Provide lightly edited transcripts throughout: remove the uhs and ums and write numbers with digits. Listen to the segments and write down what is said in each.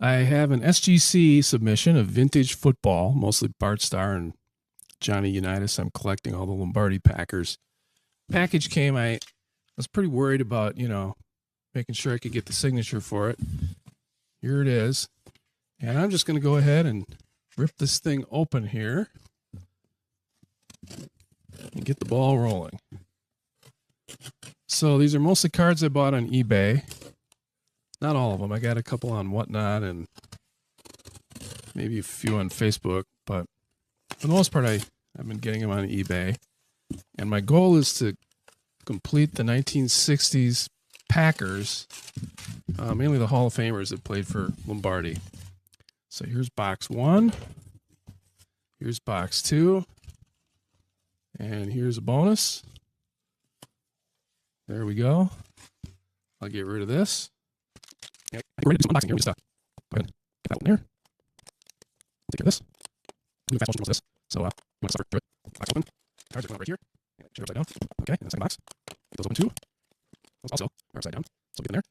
I have an SGC submission of vintage football, mostly Bart Starr and Johnny Unitas. I'm collecting all the Lombardi Packers. Package came, I was pretty worried about, making sure I could get the signature for it. Here it is. And I'm just going to go ahead and rip this thing open here and get the ball rolling. So these are mostly cards I bought on eBay. Not all of them. I got a couple on Whatnot and maybe a few on Facebook. But for the most part, I've been getting them on eBay. And my goal is to complete the 1960s Packers, mainly the Hall of Famers that played for Lombardi. So here's box 1. Here's box 2. And here's a bonus. There we go. I'll get rid of this. Yeah, we're ready to do some unboxing here. We just go ahead and get that one there. Take care of this. Do fast motion most of this. So you want to suffer through it. Box open. Cards are going right here. And shit upside down. Okay, and the second box. Get those open too. Those also are upside down. So get in there.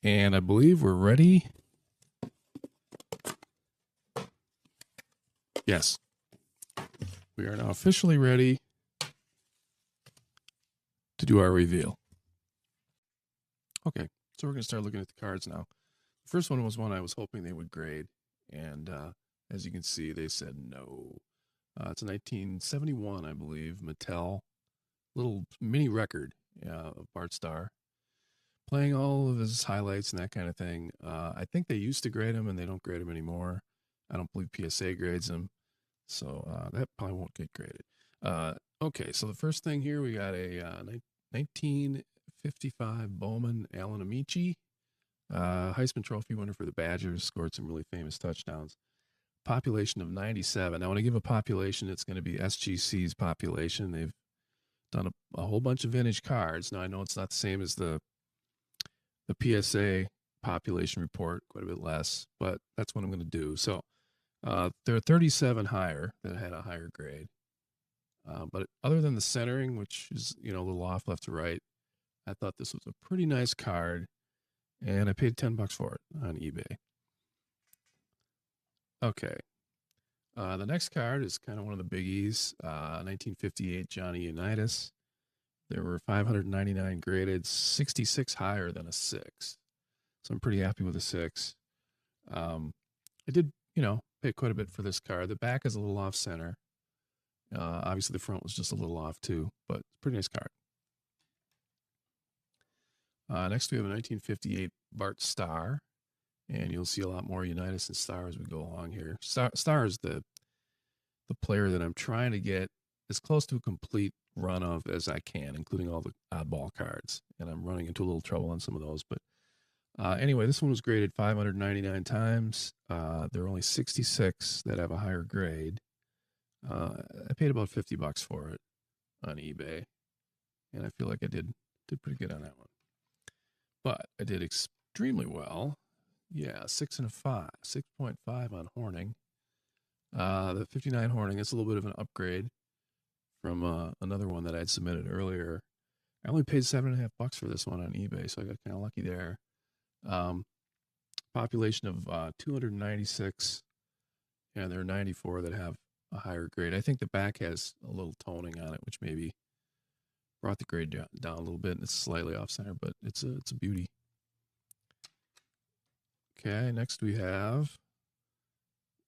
And I believe we're ready. Yes. We are now officially ready to do our reveal. Okay, so we're going to start looking at the cards now. The first one was one I was hoping they would grade, and as you can see, they said no. It's a 1971, I believe, Mattel little mini record of Bart Starr, playing all of his highlights and that kind of thing. I think they used to grade him, and they don't grade him anymore. I don't believe PSA grades him, so that probably won't get graded. Okay, so the first thing here, we got a 1955 Bowman Alan Amici, Heisman Trophy winner for the Badgers, scored some really famous touchdowns. Population of 97. Now, when I give a population, it's going to be SGC's population. They've done a whole bunch of vintage cards. Now, I know it's not the same as the PSA population report, quite a bit less, but that's what I'm going to do. So there are 37 higher that had a higher grade. But other than the centering, which is, a little off left to right, I thought this was a pretty nice card, and I paid $10 for it on eBay. Okay. The next card is kind of one of the biggies, 1958 Johnny Unitas. There were 599 graded, 66 higher than a 6. So I'm pretty happy with a 6. I did, pay quite a bit for this card. The back is a little off center. Obviously, the front was just a little off too, but pretty nice card. Next, we have a 1958 Bart Starr, and you'll see a lot more Unitas and Starr as we go along here. Starr is the player that I'm trying to get as close to a complete run of as I can, including all the oddball cards, and I'm running into a little trouble on some of those. But anyway, this one was graded 599 times. There are only 66 that have a higher grade. I paid about $50 for it on eBay, and I feel like I did pretty good on that one. But I did extremely well. Yeah, 6 and a 5, 6.5 on Horning. The 59 Horning, it's a little bit of an upgrade from another one that I'd submitted earlier. I only paid $7.50 for this one on eBay, so I got kind of lucky there. Population of 296, and there are 94 that have a higher grade. I think the back has a little toning on it, which maybe brought the grade down a little bit, and it's slightly off center, but it's a beauty. Okay, next we have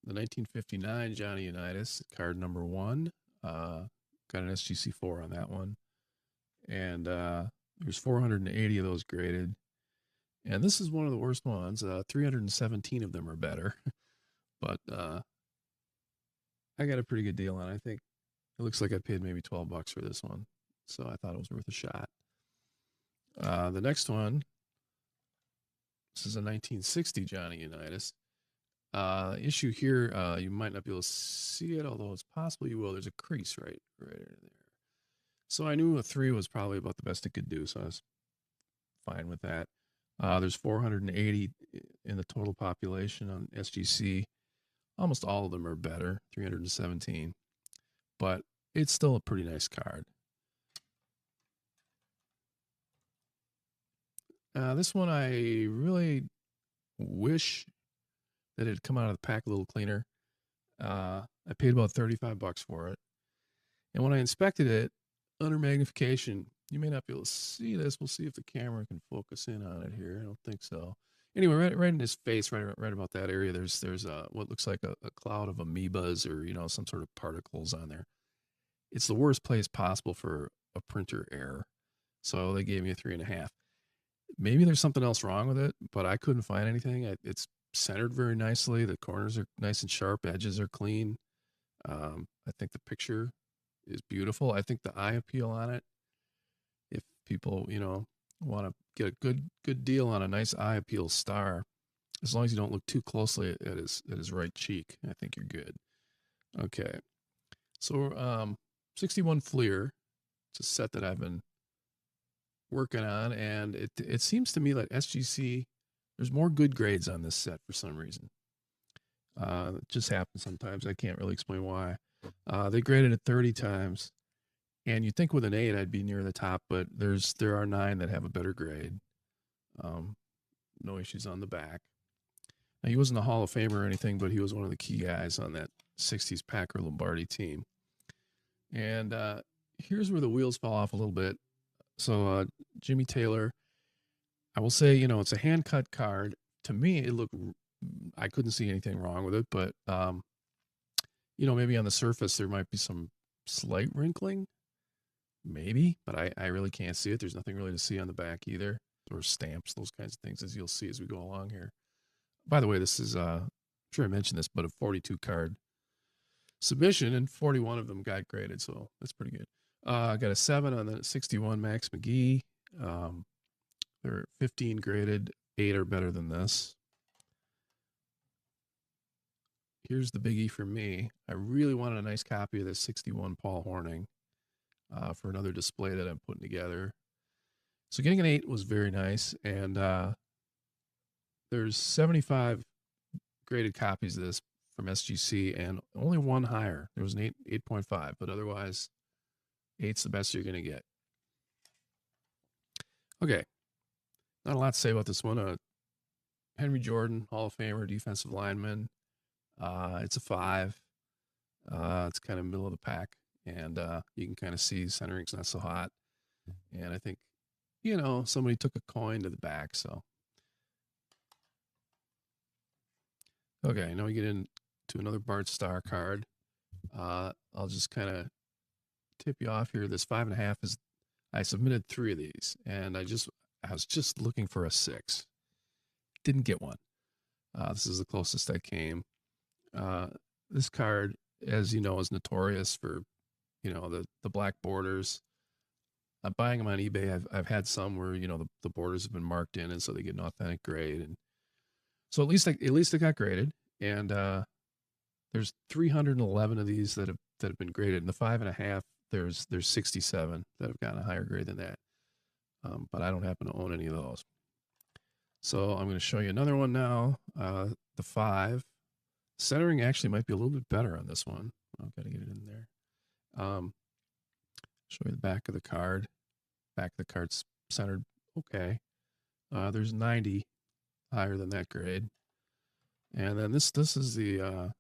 the 1959 Johnny Unitas, card number 1. Got an SGC4 on that one, and there's 480 of those graded, and this is one of the worst ones. 317 of them are better, but I got a pretty good deal on it. I think it looks like I paid maybe $12 for this one, so I thought it was worth a shot. The next one, this is a 1960 Johnny Unitas. Issue here, you might not be able to see it, although it's possible you will. There's a crease right there. So I knew a 3 was probably about the best it could do, so I was fine with that. There's 480 in the total population on SGC. Almost all of them are better, 317. But it's still a pretty nice card. This one I really wish that had come out of the pack a little cleaner. I paid about $35 for it. And when I inspected it under magnification, you may not be able to see this. We'll see if the camera can focus in on it here. I don't think so. Anyway, right in his face, right about that area, there's what looks like a cloud of amoebas or, some sort of particles on there. It's the worst place possible for a printer error. So they gave me a 3.5. Maybe there's something else wrong with it, but I couldn't find anything. It's centered very nicely. The corners are nice and sharp. Edges are clean. I think the picture is beautiful. I think the eye appeal on it, if people, want to get a good deal on a nice eye appeal Starr, as long as you don't look too closely at his right cheek, I think you're good. Okay. So 61 Fleer. It's a set that I've been working on, and it seems to me like SGC, there's more good grades on this set for some reason. It just happens sometimes. I can't really explain why. They graded it 30 times, and you'd think with an 8 I'd be near the top, but there are 9 that have a better grade. No issues on the back. Now, he wasn't a Hall of Famer or anything, but he was one of the key guys on that 60s Packer Lombardi team. And here's where the wheels fall off a little bit. So Jimmy Taylor, I will say, it's a hand-cut card. To me, I couldn't see anything wrong with it, but, maybe on the surface there might be some slight wrinkling. Maybe, but I really can't see it. There's nothing really to see on the back either, or stamps, those kinds of things, as you'll see as we go along here. By the way, this is, I'm sure I mentioned this, but a 42 card submission, and 41 of them got graded, so that's pretty good. I got a 7 on the 61 Max McGee. They're 15 graded. 8 are better than this. Here's the biggie for me. I really wanted a nice copy of this 61 Paul Hornung for another display that I'm putting together. So getting an 8 was very nice, and there's 75 graded copies of this from SGC, and only one higher. There was an 8.5, but otherwise 8's the best you're going to get. Okay. Not a lot to say about this one. Henry Jordan, Hall of Famer, defensive lineman. It's a 5. It's kind of middle of the pack, and you can kind of see centering's not so hot. And I think, somebody took a coin to the back, so. Okay, now we get into another Bart Starr card. I'll just kind of tip you off here. This 5.5 is, I submitted 3 of these, and I was just looking for a 6. Didn't get one. This is the closest I came. This card, as you know, is notorious for, the black borders. I'm buying them on eBay. I've had some where, the borders have been marked in, and so they get an authentic grade. And so at least they got graded. And there's 311 of these that have been graded. In the 5.5, there's 67 that have gotten a higher grade than that. But I don't happen to own any of those. So I'm going to show you another one now. The 5. Centering actually might be a little bit better on this one. I've got to get it in there. Show you the back of the card. Back of the card's centered okay. There's 90 higher than that grade. And then this is the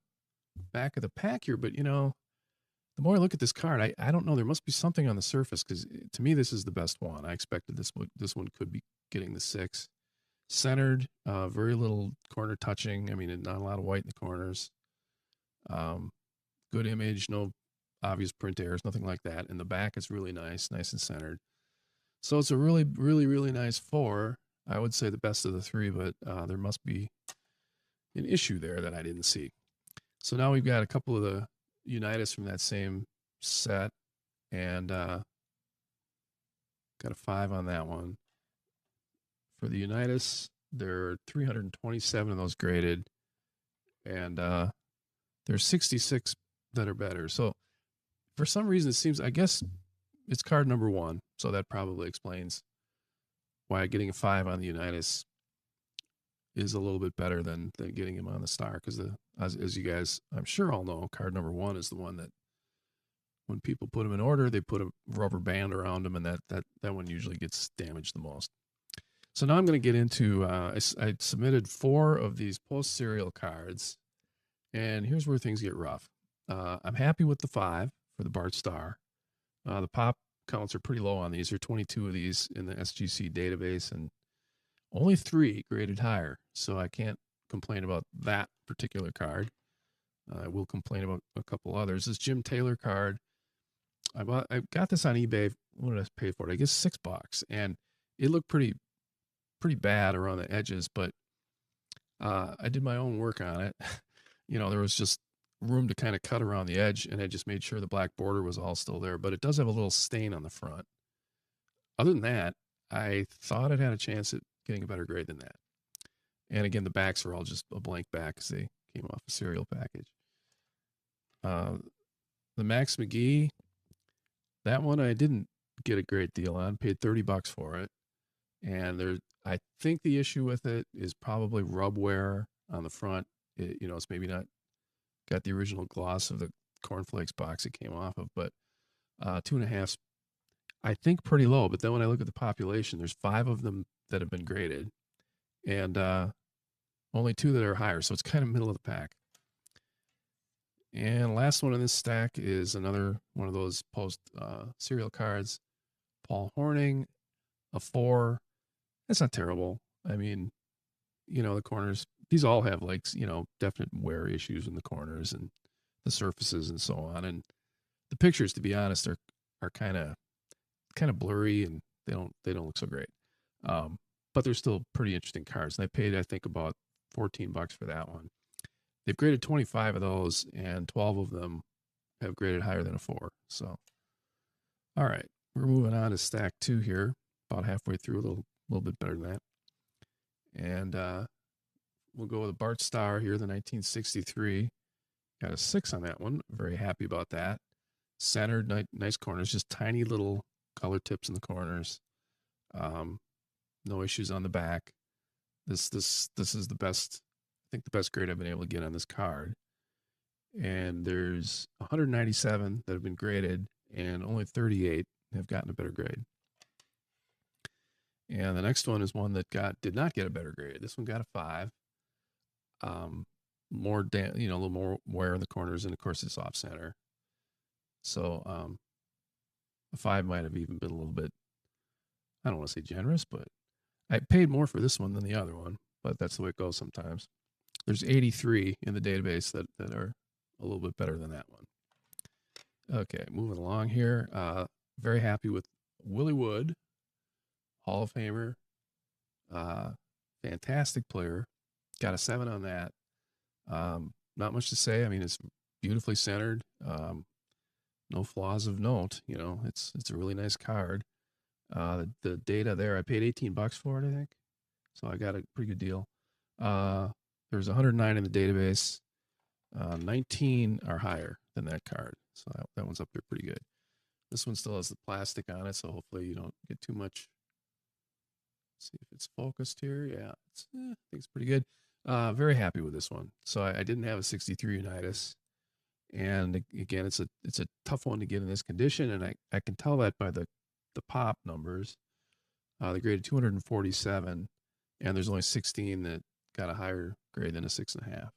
back of the pack here. But, the more I look at this card, I don't know. There must be something on the surface, because to me, this is the best one. I expected this one could be getting the 6. Centered, very little corner touching. I mean, not a lot of white in the corners. Good image, no obvious print errors, nothing like that. And the back is really nice and centered. So it's a really, really, really nice 4. I would say the best of the 3, but there must be an issue there that I didn't see. So now we've got a couple of the Unitas from that same set, and got a 5 on that one. For the Unitas, there are 327 of those graded, and there's 66 that are better. So for some reason, it seems, I guess it's card number 1, so that probably explains why getting a 5 on the Unitas is a little bit better than getting him on the Starr, because as you guys, I'm sure all know, card number 1 is the one that when people put them in order, they put a rubber band around them, and that one usually gets damaged the most. So now I'm going to get into, I submitted 4 of these post-serial cards, and here's where things get rough. I'm happy with the 5 for the Bart Starr. The pop counts are pretty low on these. There are 22 of these in the SGC database, and only 3 graded higher. So I can't complain about that particular card. I will complain about a couple others. This Jim Taylor card, I got this on eBay. What did I pay for it? I guess $6, and it looked pretty bad around the edges, but I did my own work on it. There was just room to kind of cut around the edge, and I just made sure the black border was all still there, but it does have a little stain on the front. Other than that, I thought it had a chance at getting a better grade than that. And again, the backs are all just a blank back because they came off a cereal package. The Max McGee, that one I didn't get a great deal on. Paid $30 for it, and I think the issue with it is probably rub wear on the front. It's maybe not got the original gloss of the cornflakes box it came off of, but 2.5, I think pretty low. But then when I look at the population, there's 5 of them that have been graded, and only 2 that are higher. So it's kind of middle of the pack. And last one in this stack is another one of those post serial cards. Paul Horning, a 4. That's not terrible. I mean, the corners, these all have definite wear issues in the corners and the surfaces and so on. And the pictures, to be honest, are kind of blurry, and they don't look so great. But they're still pretty interesting cards. And I paid, I think, about $14 for that one. They've graded 25 of those, and 12 of them have graded higher than a 4. So, all right, we're moving on to stack 2 here, about halfway through, a little bit better than that. And we'll go with a Bart Starr here, the 1963. Got a 6 on that one. Very happy about that. Centered, nice corners, just tiny little color tips in the corners. No issues on the back. This is the best, I think the best grade I've been able to get on this card. And there's 197 that have been graded, and only 38 have gotten a better grade. And the next one is one that did not get a better grade. This one got a 5. More a little more wear in the corners, and of course it's off center. So a 5 might have even been a little bit, I don't want to say generous, but I paid more for this one than the other one, but that's the way it goes sometimes. There's 83 in the database that are a little bit better than that one. Okay, moving along here. Very happy with Willie Wood, Hall of Famer, fantastic player. Got a 7 on that. Not much to say. I mean, it's beautifully centered. No flaws of note. It's a really nice card. The data there, I paid $18 for it, I think. So I got a pretty good deal. There's 109 in the database. 19 are higher than that card. So that one's up there pretty good. This one still has the plastic on it, so hopefully you don't get too much. Let's see if it's focused here. Yeah, I think it's pretty good. Very happy with this one. So I didn't have a 63 Unitas. And again, it's a tough one to get in this condition, and I can tell that by the pop numbers. They graded 247, and there's only 16 that got a higher grade than a 6.5.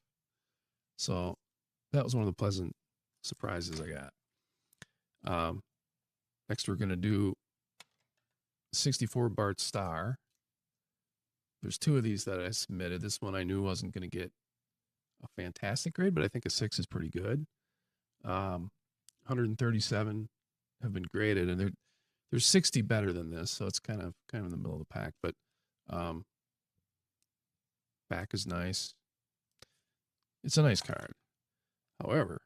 So that was one of the pleasant surprises I got. Next, we're going to do 64 Bart Starr. There's 2 of these that I submitted. This one I knew wasn't going to get a fantastic grade, but I think a 6 is pretty good. 137 have been graded, and there's 60 better than this, so it's kind of in the middle of the pack. But back is nice. It's a nice card. However,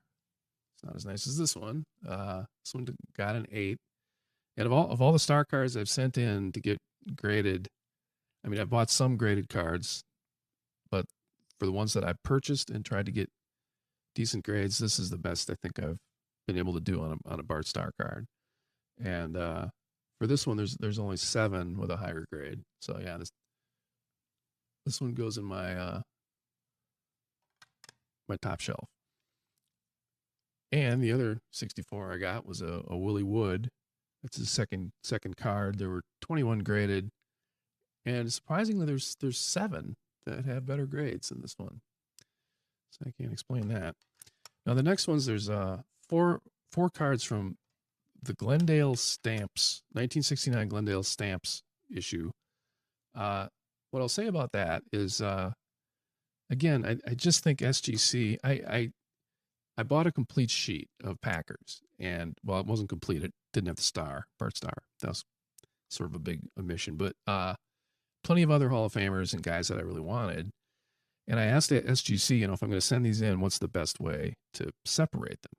it's not as nice as this one. This one got an 8. And of all the Starr cards I've sent in to get graded, I mean, I bought some graded cards, but for the ones that I purchased and tried to get decent grades, this is the best I think I've been able to do on a Bart Starr card. And for this one, there's only 7 with a higher grade. So yeah, this one goes in my my top shelf. And the other 64 I got was a Willie Wood. That's his second card. There were 21 graded, And surprisingly, there's 7 that have better grades than this one. So I can't explain that. Now the next ones, there's four cards from the Glendale Stamps, 1969 Glendale Stamps issue. What I'll say about that is, again, I just think SGC. I bought a complete sheet of Packers, and well, it wasn't complete. It didn't have the star, Bart Starr. That was sort of a big omission, but plenty of other Hall of Famers and guys that I really wanted. And I asked the SGC, if I'm going to send these in, what's the best way to separate them?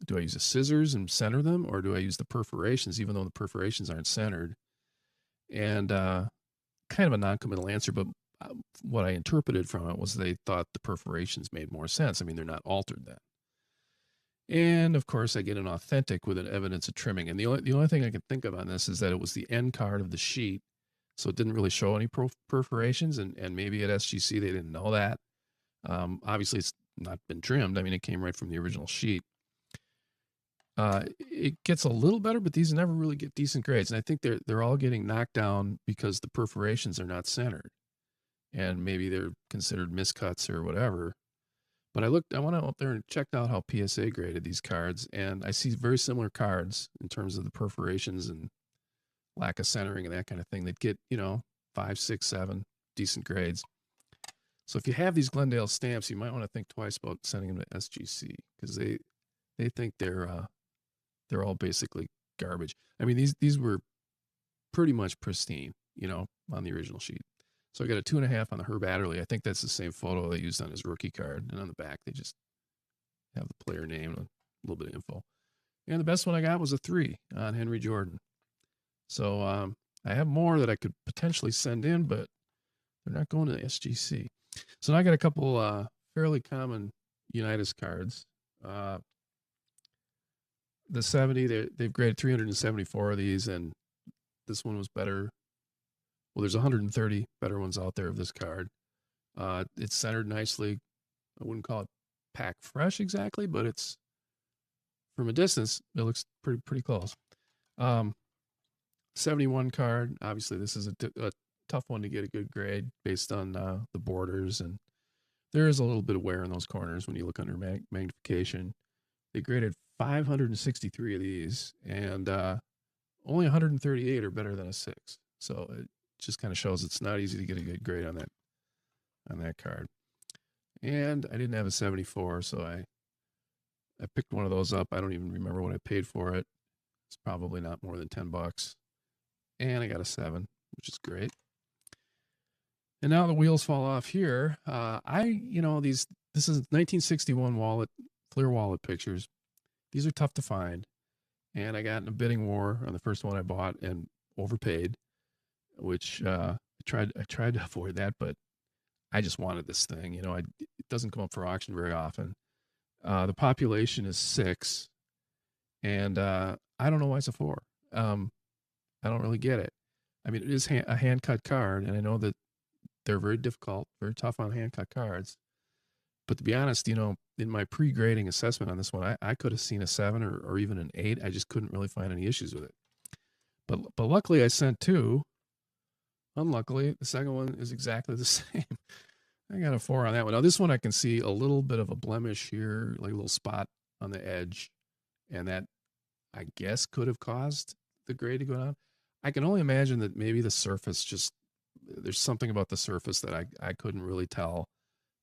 Do I use the scissors and center them, or do I use the perforations, even though the perforations aren't centered? And kind of a non-committal answer, but what I interpreted from it was they thought the perforations made more sense. I mean, they're not altered then. And of course, I get an authentic with an evidence of trimming. And the only thing I can think of on this is that it was the end card of the sheet, so it didn't really show any perforations. And maybe at SGC they didn't know that. Obviously, it's not been trimmed. I mean, it came right from the original sheet. It gets a little better, but these never really get decent grades. And I think they're all getting knocked down because the perforations are not centered, and maybe they're considered miscuts or whatever. But I went out there and checked out how PSA graded these cards, and I see very similar cards in terms of the perforations and lack of centering and that kind of thing. They'd get, 5, 6, 7 decent grades. So if you have these Glendale stamps, you might want to think twice about sending them to SGC, because they think they're all basically garbage. I mean, these were pretty much pristine, on the original sheet. So I got a 2.5 on the Herb Adderley. I think that's the same photo they used on his rookie card. And on the back, they just have the player name and a little bit of info. And the best one I got was a 3 on Henry Jordan. So I have more that I could potentially send in, but they're not going to the SGC. So now I got a couple fairly common Unitas cards. The 70, they've graded 374 of these, and this one was better. Well, there's 130 better ones out there of this card. It's centered nicely. I wouldn't call it pack fresh exactly, but it's, from a distance, it looks pretty close. 71 card. Obviously, this is a tough one to get a good grade based on the borders, and there is a little bit of wear in those corners when you look under magnification. They graded 563 of these, and only 138 are better than a 6. So it just kind of shows it's not easy to get a good grade on that card. And I didn't have a 74, so I picked one of those up. I don't even remember what I paid for it. It's probably not more than $10. And I got a 7, which is great. And now the wheels fall off here. This is 1961 clear wallet pictures. These are tough to find. And I got in a bidding war on the first one I bought and overpaid, which I tried to avoid that, but I just wanted this thing. It doesn't come up for auction very often. The population is 6, and I don't know why it's a 4. I don't really get it. I mean, it is a hand-cut card, and I know that they're very difficult, very tough on hand-cut cards. But to be honest, in my pre-grading assessment on this one, I could have seen a 7 or even an 8. I just couldn't really find any issues with it. But luckily, I sent 2. Unluckily, the second one is exactly the same. I got a 4 on that one. Now, this one I can see a little bit of a blemish here, like a little spot on the edge. And that, I guess, could have caused the grade to go down. I can only imagine that maybe the surface there's something about the surface that I couldn't really tell.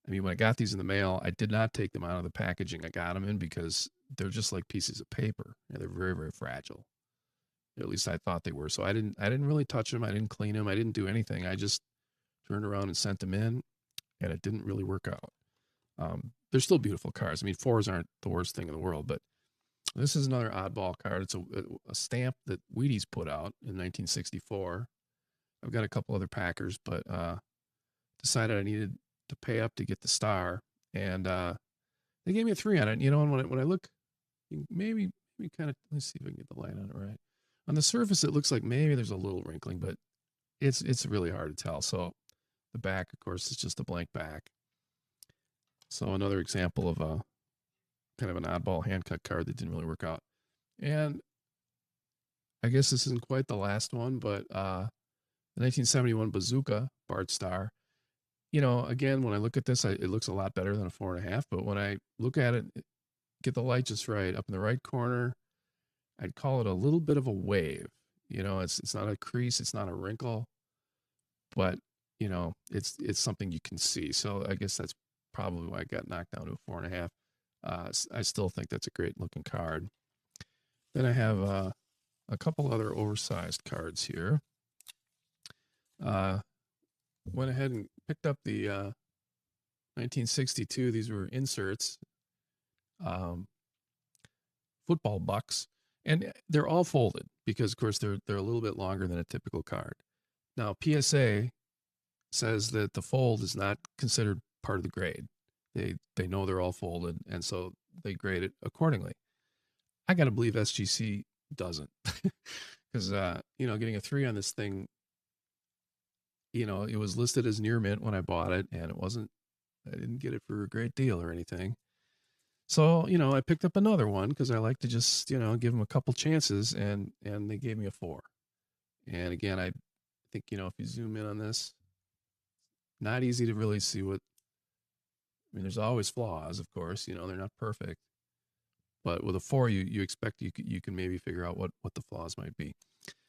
I mean, when I got these in the mail, I did not take them out of the packaging I got them in, because they're just like pieces of paper. And they're very, very fragile. At least I thought they were. So I didn't really touch them. I didn't clean them. I didn't do anything. I just turned around and sent them in, and it didn't really work out. They're still beautiful cards. I mean, 4s aren't the worst thing in the world, but this is another oddball card. It's a stamp that Wheaties put out in 1964. I've got a couple other Packers, but decided I needed to pay up to get the star, and they gave me a 3 on it. And when I look, maybe kind of, let's see if I can get the light on it right. On the surface, it looks like maybe there's a little wrinkling, but it's really hard to tell. So the back, of course, is just a blank back. So another example of a kind of an oddball hand-cut card that didn't really work out. And I guess this isn't quite the last one, but The 1971 Bazooka Bart Starr. You know, again, when I look at this, it looks a lot better than a 4.5. But when I look at it, get the light just right up in the right corner, I'd call it a little bit of a wave. You know, it's not a crease, it's not a wrinkle, but you know, it's something you can see. So I guess that's probably why I got knocked down to a 4.5. I still think that's a great looking card. Then I have a couple other oversized cards here. Went ahead and picked up the 1962. These were inserts, football bucks, and they're all folded because, of course, they're a little bit longer than a typical card. Now, PSA says that the fold is not considered part of the grade. They know they're all folded, and so they grade it accordingly. I got to believe SGC doesn't, because you know, getting a 3 on this thing, you know, it was listed as near mint when I bought it, and it wasn't. I didn't get it for a great deal or anything. So, you know, I picked up another one because I like to just, you know, give them a couple chances, and they gave me a 4. And again, I think, you know, if you zoom in on this, not easy to really see what. I mean, there's always flaws, of course. You know, they're not perfect, but with a 4, you expect you can maybe figure out what the flaws might be.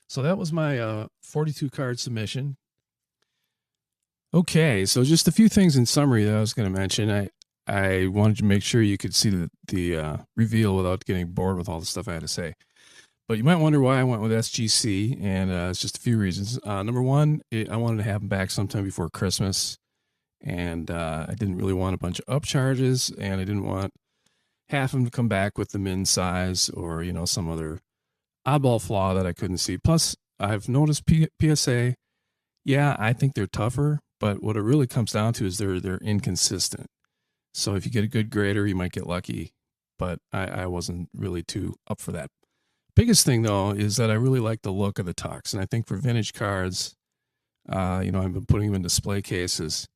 So that was my 42 card submission. Okay, so just a few things in summary that I was going to mention. I wanted to make sure you could see the reveal without getting bored with all the stuff I had to say. But you might wonder why I went with SGC, and it's just a few reasons. Number one, I wanted to have them back sometime before Christmas, and I didn't really want a bunch of upcharges, and I didn't want half of them to come back with the min size or, you know, some other oddball flaw that I couldn't see. Plus, I've noticed PSA, yeah, I think they're tougher, but what it really comes down to is they're inconsistent. So if you get a good grader, you might get lucky, but I wasn't really too up for that. Biggest thing, though, is that I really like the look of the Tux, and I think for vintage cards, you know, I've been putting them in display cases.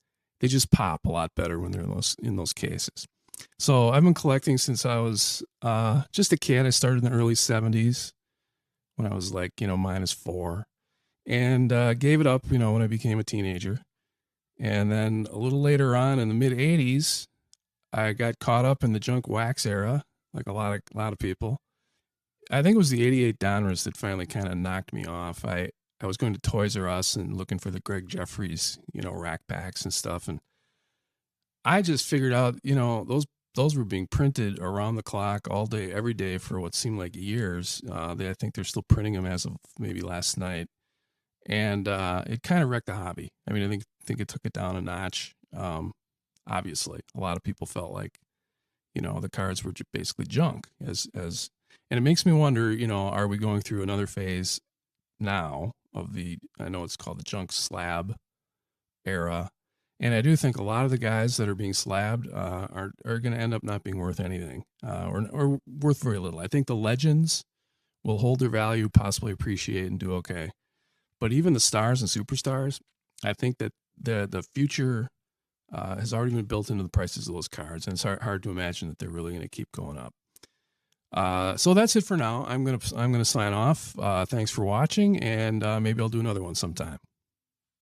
They just pop a lot better when they're in those cases. So I've been collecting since I was just a kid. I started in the early 70s when I was like, you know, -4, and gave it up, you know, when I became a teenager. And then a little later on in the mid 80s, I got caught up in the junk wax era, like a lot of people. I think it was the 88 Donruss that finally kind of knocked me off. I was going to Toys R Us and looking for the Greg Jeffries, you know, rack packs and stuff. And I just figured out, you know, those were being printed around the clock all day, every day for what seemed like years. I think they're still printing them as of maybe last night. And it kind of wrecked the hobby. I mean, I think it took it down a notch. Obviously, a lot of people felt like, you know, the cards were basically junk. And it makes me wonder, you know, are we going through another phase now of I know it's called the junk slab era, and I do think a lot of the guys that are being slabbed are going to end up not being worth anything, or worth very little. I think the legends will hold their value, possibly appreciate and do okay. But even the stars and superstars, I think that the future has already been built into the prices of those cards, and it's hard to imagine that they're really going to keep going up. So that's it for now. I'm gonna sign off. Thanks for watching, and maybe I'll do another one sometime.